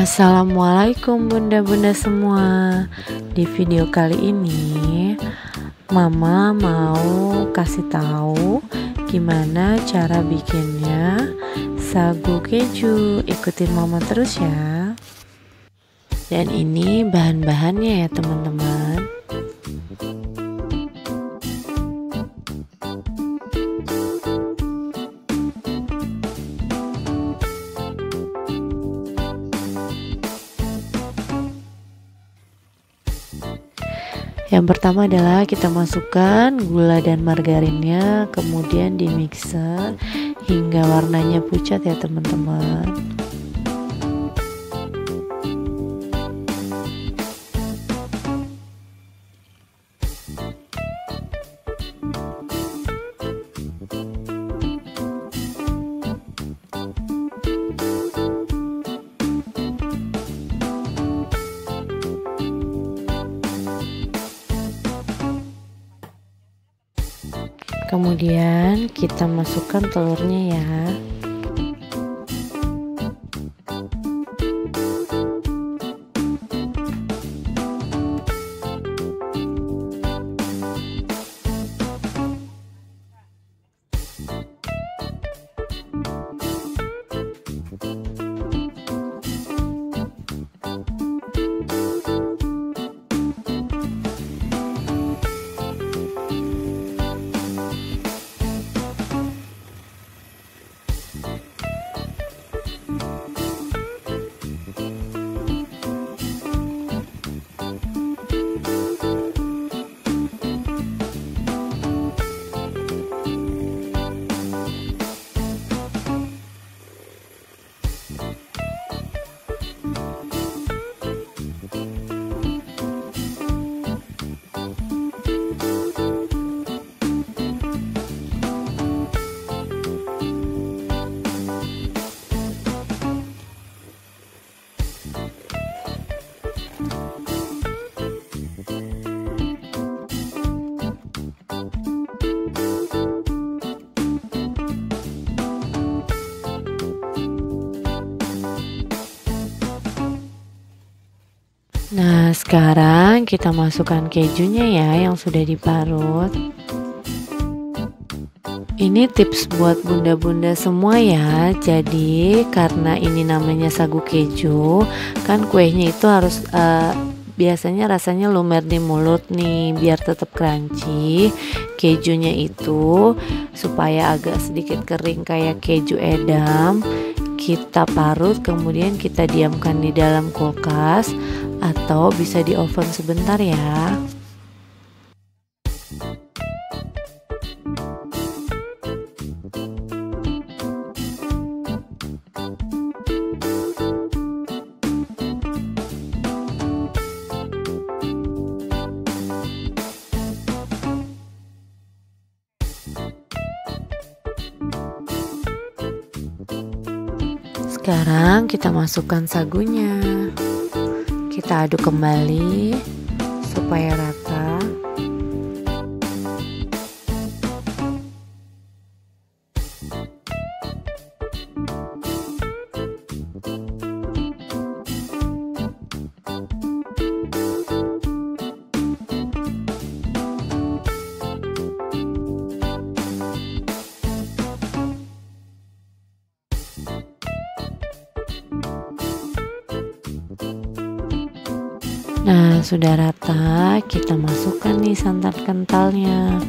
Assalamualaikum bunda-bunda semua. Di video kali ini Mama mau kasih tahu gimana cara bikinnya sagu keju. Ikutin Mama terus ya. Dan ini bahan-bahannya ya teman-teman. Yang pertama adalah kita masukkan gula dan margarinnya, kemudian di mixer hingga warnanya pucat ya teman-teman. Kemudian kita masukkan telurnya ya. Nah, sekarang kita masukkan kejunya ya yang sudah diparut. Ini tips buat bunda-bunda semua ya. Jadi karena ini namanya sagu keju, kan kuenya itu harus biasanya rasanya lumer di mulut nih biar tetap crunchy. Kejunya itu supaya agak sedikit kering kayak keju edam, kita parut kemudian kita diamkan di dalam kulkas atau bisa di oven sebentar ya. Sekarang kita masukkan sagunya. Kita aduk kembali supaya rata. Nah, sudah rata, kita masukkan nih santan kentalnya.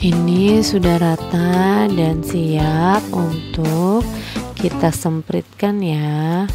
Ini sudah rata dan siap untuk kita sempritkan ya.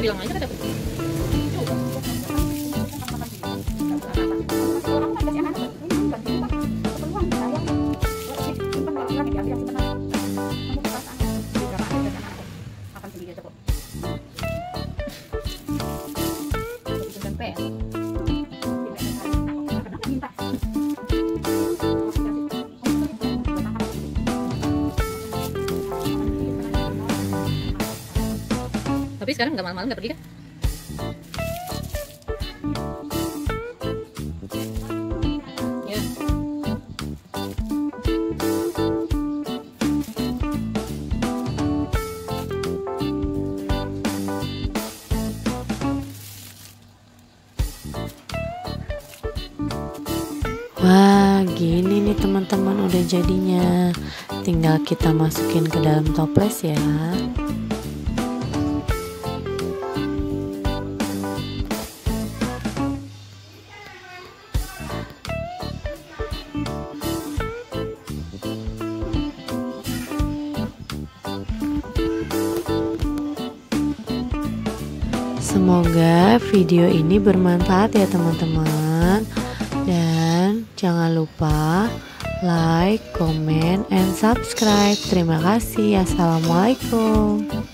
Udah bilang aja dapat. Tapi sekarang nggak malam-malam nggak pergi kan? Ya. Wah, gini nih teman-teman udah jadinya. Tinggal kita masukin ke dalam toples ya. Semoga video ini bermanfaat ya teman-teman. Dan jangan lupa like, comment, and subscribe. Terima kasih. Assalamualaikum.